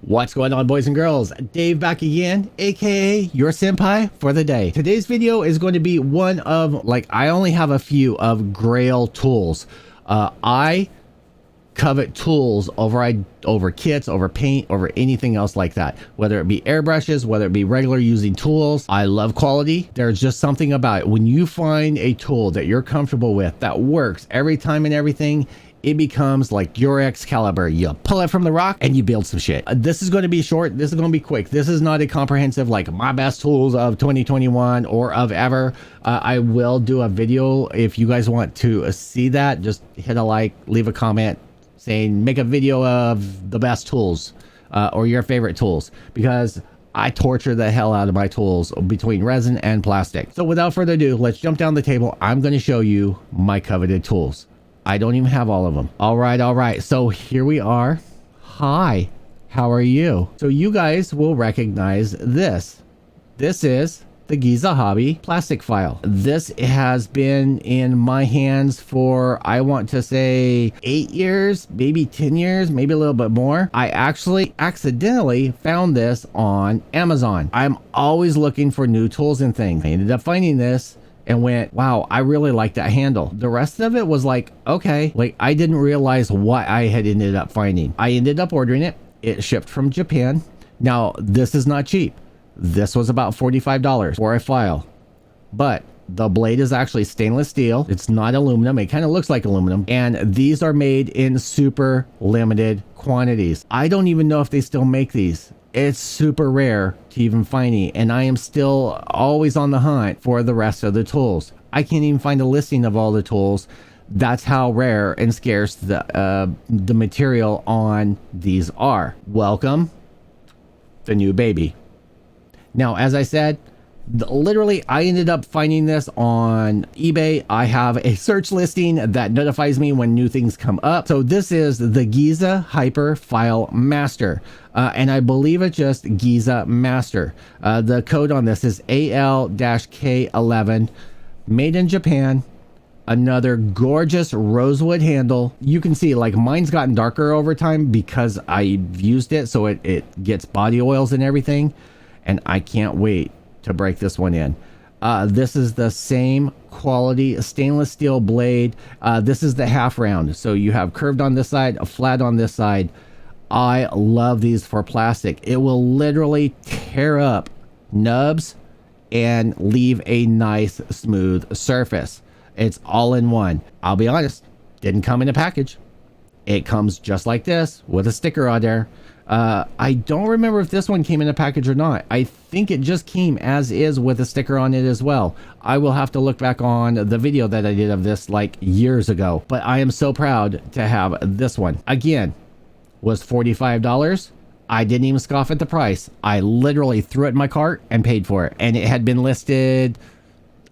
What's going on, boys and girls? Dave back again, aka your senpai for the day. Today's video is going to be one of, I only have a few of grail tools. I covet tools over kits, over paint, over anything else like that. Whether it be airbrushes, whether it be regular using tools. I love quality. There's just something about it. When you find a tool that you're comfortable with, that works every time and everything, it becomes like your Excalibur. You pull it from the rock and you build some shit. This is going to be short. This is going to be quick. This is not a comprehensive, like my best tools of 2021 or of ever. I will do a video. If you guys want to see that, just hit a like, leave a comment saying make a video of the best tools or your favorite tools, because I torture the hell out of my tools between resin and plastic. So without further ado, let's jump down the table. I'm going to show you my coveted tools. I don't even have all of them. All right. So here we are. Hi, how are you? So you guys will recognize this. This is the Giza Hobby plastic file. This has been in my hands for, I want to say 8 years, maybe 10 years, maybe a little bit more. I actually accidentally found this on Amazon. I'm always looking for new tools and things. I ended up finding this and went, wow, I really like that handle. The rest of it was like, okay, I didn't realize what I had ended up finding. I ended up ordering it. It shipped from Japan. Now, this is not cheap. This was about $45 for a file, but the blade is actually stainless steel. It's not aluminum. It kind of looks like aluminum. And these are made in super limited quantities. I don't even know if they still make these. It's super rare to even find any, and I am still always on the hunt for the rest of the tools. I can't even find a listing of all the tools. That's how rare and scarce the material on these are. Welcome, the new baby. Now, as I said, literally, I ended up finding this on eBay. I have a search listing that notifies me when new things come up. So this is the Giza Hyper File Master. And I believe it's just Giza Master. The code on this is AL-K11, made in Japan. Another gorgeous rosewood handle. You can see mine's gotten darker over time because I've used it, so it gets body oils and everything. And I can't wait to break this one in. This is the same quality stainless steel blade. This is the half round, so you have curved on this side, a flat on this side. I love these for plastic. It will literally tear up nubs and leave a nice smooth surface. It's all in one. I'll be honest, didn't come in a package. It comes just like this with a sticker on there. I don't remember if this one came in a package or not. I think it just came as is with a sticker on it as well. I will have to look back on the video that I did of this years ago, but I am so proud to have this one. Again, was $45. I didn't even scoff at the price. I literally threw it in my cart and paid for it. And it had been listed,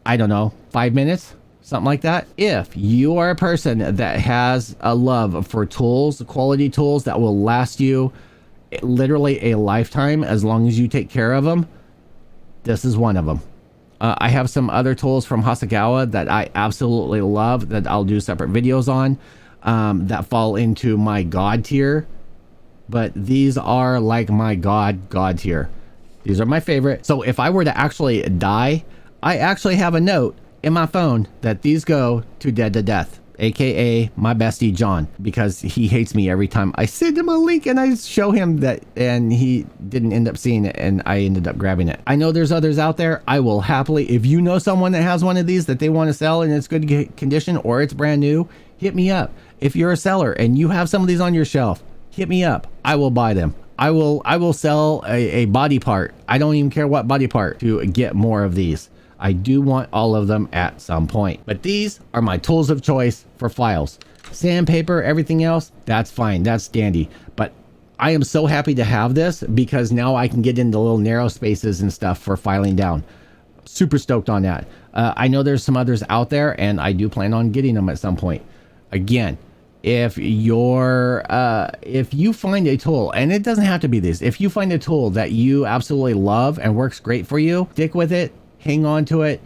I don't know, 5 minutes, something like that. If you are a person that has a love for tools, quality tools that will last you literally a lifetime as long as you take care of them, this is one of them. I have some other tools from Hasegawa that I absolutely love that I'll do separate videos on, that fall into my god tier, but these are my god tier. These are my favorite. So if I were to actually die, I actually have a note in my phone that these go to Dead to Death, aka my bestie John, because he hates me every time I send him a link and I show him that, and he didn't end up seeing it and I ended up grabbing it. I know there's others out there. I will happily, if you know someone that has one of these that they want to sell and it's good condition or it's brand new, hit me up. If you're a seller and you have some of these on your shelf, hit me up. I will buy them. I will sell a body part. I don't even care what body part to get more of these. I do want all of them at some point, but these are my tools of choice for files. Sandpaper, everything else, that's fine, that's dandy, but I am so happy to have this because now I can get into little narrow spaces and stuff for filing down. Super stoked on that. I know there's some others out there and I do plan on getting them at some point. Again, if you find a tool, and it doesn't have to be this, if you find a tool that you absolutely love and works great for you, stick with it. Hang on to it.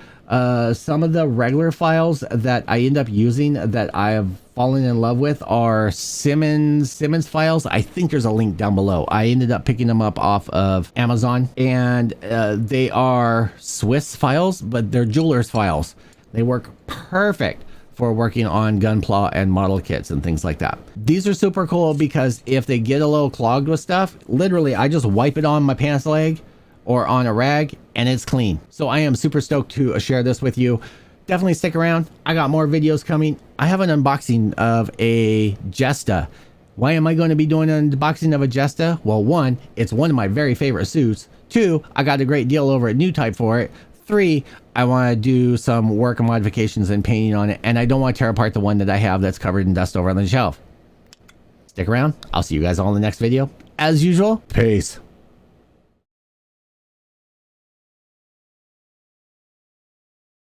Some of the regular files that I end up using that I have fallen in love with are Simmons files. I think there's a link down below. I ended up picking them up off of Amazon, and they are Swiss files, but they're jeweler's files. They work perfect for working on gunpla and model kits and things like that. These are super cool because if they get a little clogged with stuff, literally I just wipe it on my pants leg or on a rag and it's clean. So I am super stoked to share this with you. Definitely stick around. I got more videos coming. I have an unboxing of a Giza. Why am I going to be doing an unboxing of a Giza? Well, one, it's one of my very favorite suits. Two, I got a great deal over at New Type for it. Three, I want to do some work and modifications and painting on it, and I don't want to tear apart the one that I have that's covered in dust over on the shelf. Stick around. I'll see you guys all in the next video. As usual, peace.